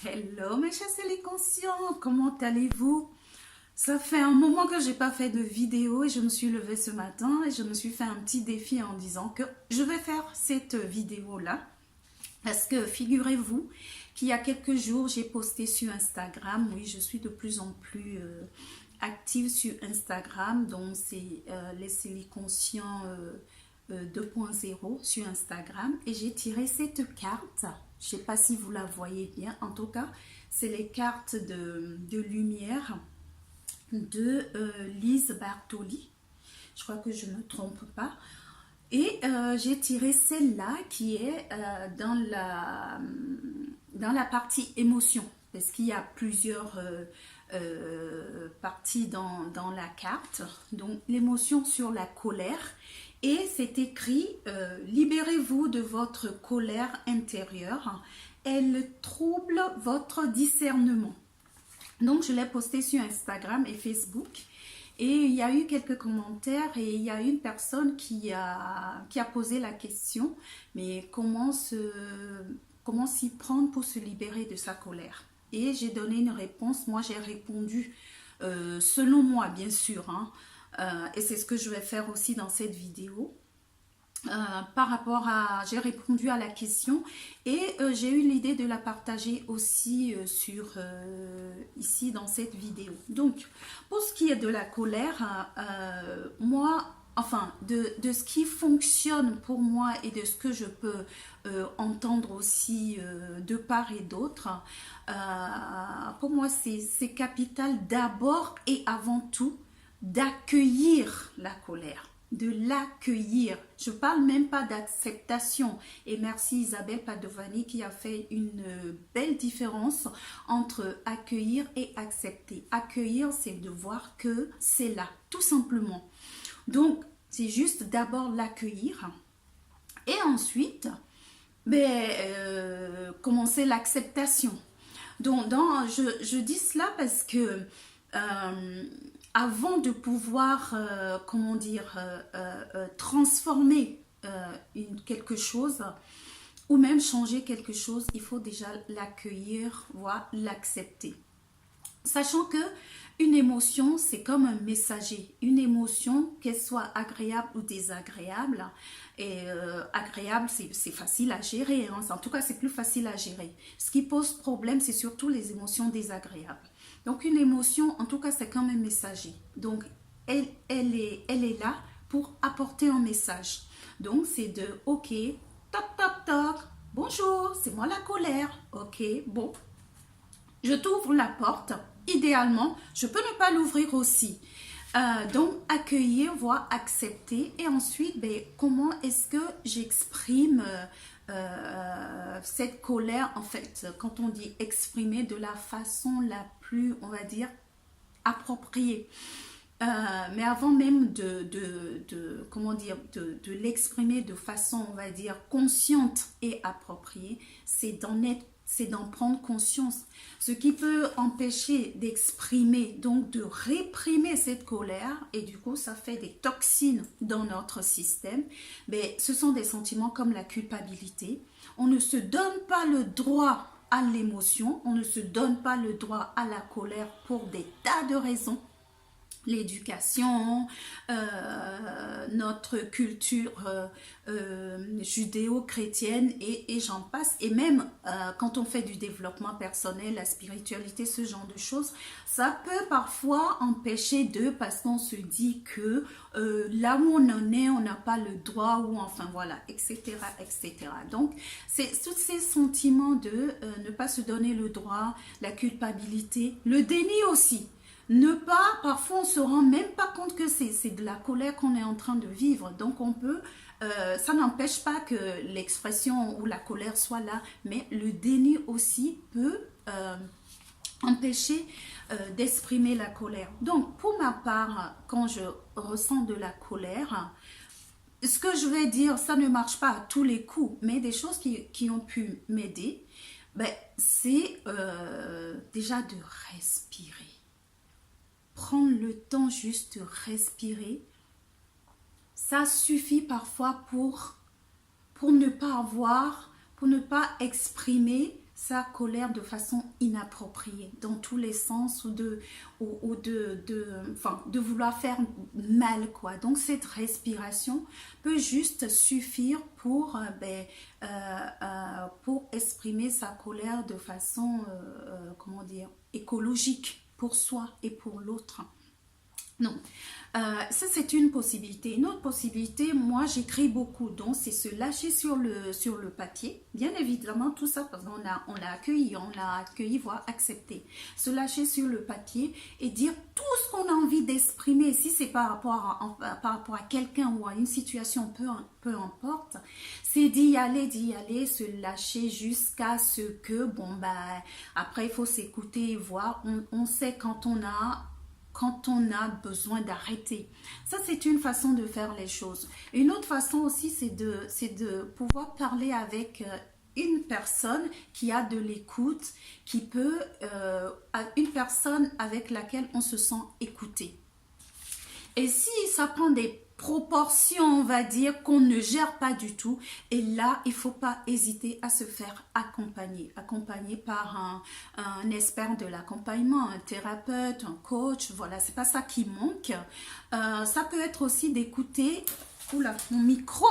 Hello mes chers conscients, comment allez-vous? Ça fait un moment que j'ai pas fait de vidéo et je me suis levée ce matin et je me suis fait un petit défi en disant que je vais faire cette vidéo-là. Parce que figurez-vous qu'il y a quelques jours, j'ai posté sur Instagram. Oui, je suis de plus en plus active sur Instagram. Donc, c'est les conscients 2.0 sur Instagram. Et j'ai tiré cette carte. Je ne sais pas si vous la voyez bien. En tout cas, c'est les cartes de lumière de Lise Bartoli. Je crois que je ne me trompe pas. Et j'ai tiré celle-là qui est dans la partie émotion. Parce qu'il y a plusieurs parties dans la carte. Donc l'émotion sur la colère. Et c'est écrit libérez-vous de votre colère intérieure. Elle trouble votre discernement. Donc je l'ai posté sur Instagram et Facebook. Et il y a eu quelques commentaires et il y a une personne qui a posé la question, mais comment s'y prendre pour se libérer de sa colère? Et j'ai donné une réponse. Moi, j'ai répondu selon moi, bien sûr, hein, et c'est ce que je vais faire aussi dans cette vidéo. Par rapport à, j'ai répondu à la question et j'ai eu l'idée de la partager aussi ici dans cette vidéo. Donc, pour ce qui est de la colère, moi, enfin, de ce qui fonctionne pour moi et de ce que je peux entendre aussi de part et d'autre, pour moi, c'est capital d'abord et avant tout d'accueillir la colère, de l'accueillir. Je ne parle même pas d'acceptation. Et merci Isabelle Padovani qui a fait une belle différence entre accueillir et accepter. Accueillir, c'est de voir que c'est là, tout simplement. Donc, c'est juste d'abord l'accueillir et ensuite commencer l'acceptation. Donc, je dis cela parce que avant de pouvoir, transformer quelque chose ou même changer quelque chose, il faut déjà l'accueillir, voire l'accepter. Sachant que une émotion, c'est comme un messager. Une émotion, qu'elle soit agréable ou désagréable, et agréable, c'est facile à gérer. Hein. En tout cas, c'est plus facile à gérer. Ce qui pose problème, c'est surtout les émotions désagréables. Donc, une émotion, en tout cas, c'est comme un messager. Donc, elle est là pour apporter un message. Donc, c'est de, ok, toc, toc, toc, bonjour, c'est moi la colère. Ok, bon, je t'ouvre la porte. Idéalement, je peux ne pas l'ouvrir aussi. Donc, accueillir, voire accepter. Et ensuite, comment est-ce que j'exprime cette colère, en fait, quand on dit exprimer de la façon la plus, on va dire, appropriée. Mais avant même de l'exprimer de façon, on va dire, consciente et appropriée, c'est d'en prendre conscience. Ce qui peut empêcher d'exprimer, donc de réprimer cette colère, et du coup ça fait des toxines dans notre système, mais ce sont des sentiments comme la culpabilité. On ne se donne pas le droit à l'émotion, on ne se donne pas le droit à la colère pour des tas de raisons. L'éducation, notre culture judéo-chrétienne et j'en passe. Et même quand on fait du développement personnel, la spiritualité, ce genre de choses, ça peut parfois empêcher parce qu'on se dit que là où on en est, on n'a pas le droit, ou enfin voilà, etc. etc. Donc, c'est tous ces sentiments de ne pas se donner le droit, la culpabilité, le déni aussi. Parfois on ne se rend même pas compte que c'est de la colère qu'on est en train de vivre. Donc on peut, ça n'empêche pas que l'expression ou la colère soit là, mais le déni aussi peut empêcher d'exprimer la colère. Donc pour ma part, quand je ressens de la colère, ce que je vais dire, ça ne marche pas à tous les coups, mais des choses qui ont pu m'aider, c'est déjà de respirer. Prendre le temps juste de respirer, ça suffit parfois pour ne pas exprimer sa colère de façon inappropriée, dans tous les sens, enfin, de vouloir faire mal, quoi. Donc, cette respiration peut juste suffire pour exprimer sa colère de façon, comment dire, écologique pour soi et pour l'autre. Non, ça c'est une possibilité. Une autre possibilité, moi j'écris beaucoup, donc c'est se lâcher sur le papier. Bien évidemment, tout ça, parce qu'on l'a accueilli, voire accepté. Se lâcher sur le papier et dire tout ce qu'on a envie d'exprimer. Si c'est par rapport à quelqu'un ou à une situation, peu importe, c'est d'y aller, se lâcher jusqu'à ce que, bon, bah, après il faut s'écouter et voir. On sait quand on a besoin d'arrêter. Ça, c'est une façon de faire les choses. Une autre façon aussi, c'est de pouvoir parler avec une personne qui a de l'écoute, une personne avec laquelle on se sent écouté. Et si ça prend des proportions, on va dire, qu'on ne gère pas du tout, et là, il ne faut pas hésiter à se faire accompagner par un expert de l'accompagnement, un thérapeute, un coach, voilà, c'est pas ça qui manque. Ça peut être aussi d'écouter, oula, mon micro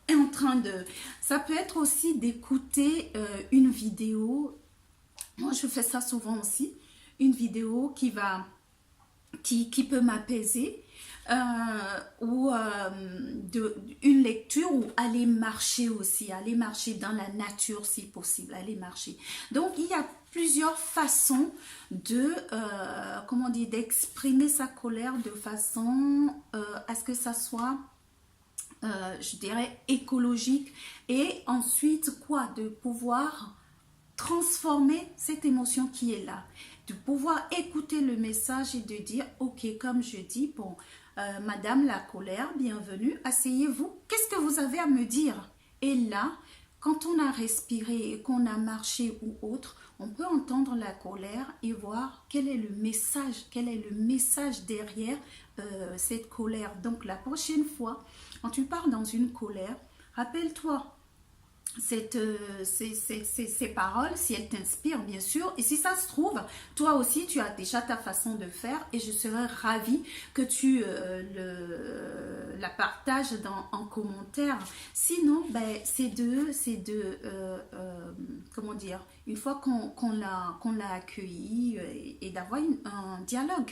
est en train de, ça peut être aussi d'écouter une vidéo, moi je fais ça souvent aussi, une vidéo qui peut m'apaiser, ou une lecture, ou aller marcher aussi, aller marcher dans la nature si possible, aller marcher. Donc il y a plusieurs façons d'exprimer sa colère de façon à ce que ça soit je dirais écologique, et ensuite de pouvoir transformer cette émotion qui est là, de pouvoir écouter le message et de dire ok, comme je dis, bon, madame la colère, bienvenue, asseyez-vous, qu'est-ce que vous avez à me dire? Et là, quand on a respiré et qu'on a marché ou autre, on peut entendre la colère et voir quel est le message derrière cette colère. Donc la prochaine fois, quand tu pars dans une colère, rappelle-toi ces paroles, si elles t'inspirent bien sûr, et si ça se trouve, toi aussi tu as déjà ta façon de faire, et je serais ravie que tu la partages en commentaire. Sinon, ben, comment dire, une fois qu'on l'a accueilli, et d'avoir un dialogue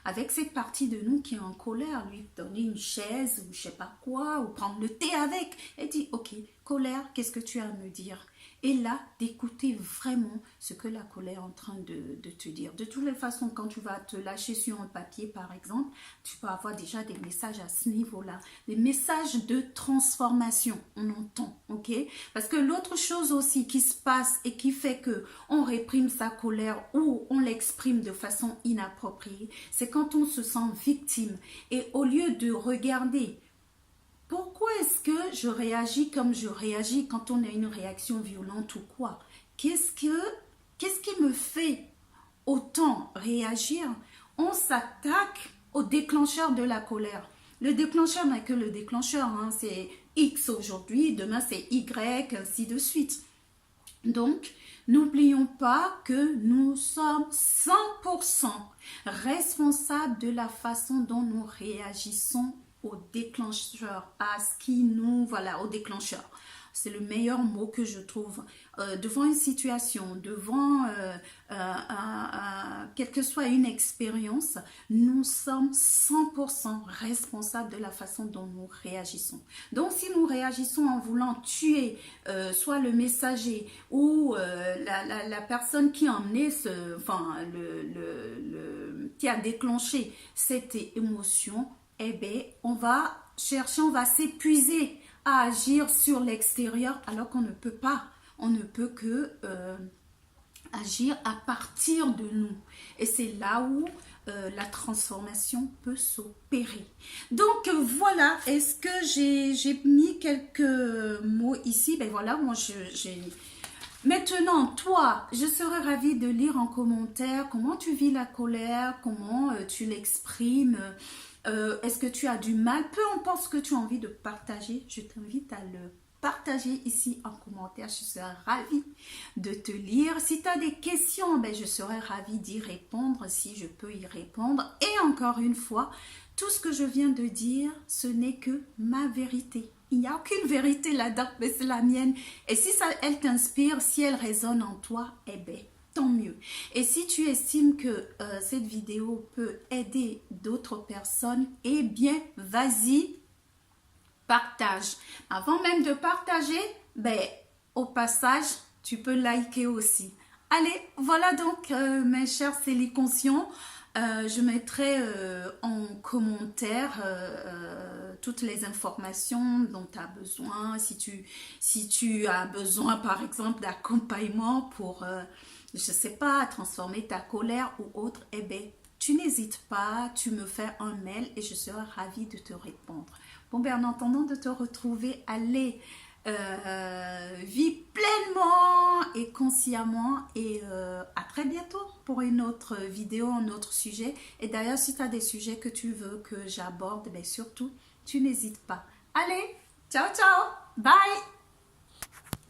avec cette partie de nous qui est en colère, lui donner une chaise ou je sais pas quoi, ou prendre le thé avec, et dire ok, colère, qu'est-ce que tu as à me dire? Et là, d'écouter vraiment ce que la colère est en train de te dire. De toutes les façons, quand tu vas te lâcher sur un papier, par exemple, tu peux avoir déjà des messages à ce niveau-là. Des messages de transformation, on entend, ok? Parce que l'autre chose aussi qui se passe et qui fait que on réprime sa colère ou on l'exprime de façon inappropriée, c'est quand on se sent victime. Et au lieu de regarder pourquoi est-ce que je réagis comme je réagis quand on a une réaction violente ou quoi? Qu'est-ce qui me fait autant réagir? On s'attaque au déclencheur de la colère. Le déclencheur n'est que le déclencheur, hein. C'est X aujourd'hui, demain c'est Y, ainsi de suite. Donc, n'oublions pas que nous sommes 100% responsables de la façon dont nous réagissons au déclencheur, à ce qui nous, voilà, au déclencheur. C'est le meilleur mot que je trouve. Devant une situation, devant quelle que soit une expérience, nous sommes 100% responsables de la façon dont nous réagissons. Donc, si nous réagissons en voulant tuer soit le messager ou la personne qui a emmené qui a déclenché cette émotion, eh bien, on va s'épuiser à agir sur l'extérieur, alors qu'on ne peut pas. On ne peut que agir à partir de nous. Et c'est là où la transformation peut s'opérer. Donc voilà, est-ce que j'ai mis quelques mots ici? Ben voilà, moi j'ai... Maintenant, toi, je serais ravie de lire en commentaire comment tu vis la colère, comment tu l'exprimes. Est-ce que tu as du mal? Peu importe ce que tu as envie de partager, je t'invite à le partager ici en commentaire. Je serai ravie de te lire. Si tu as des questions, ben, je serai ravie d'y répondre si je peux y répondre. Et encore une fois, tout ce que je viens de dire, ce n'est que ma vérité. Il n'y a aucune vérité là-dedans, mais c'est la mienne. Et si ça, elle t'inspire, si elle résonne en toi, eh bien, tant mieux. Et si tu estimes que cette vidéo peut aider d'autres personnes, eh bien, vas-y, partage. Avant même de partager, ben, au passage, tu peux liker aussi. Allez, voilà donc, mes chers Céliconscients. Je mettrai en commentaire toutes les informations dont tu as besoin. Si tu as besoin, par exemple, d'accompagnement pour, je ne sais pas, transformer ta colère ou autre, eh bien, tu n'hésites pas, tu me fais un mail et je serai ravie de te répondre. Bon, ben, en attendant de te retrouver, allez, vis pleinement et consciemment et à très bientôt pour une autre vidéo, un autre sujet. Et d'ailleurs, si tu as des sujets que tu veux que j'aborde, ben surtout, tu n'hésites pas. Allez, ciao, ciao, bye!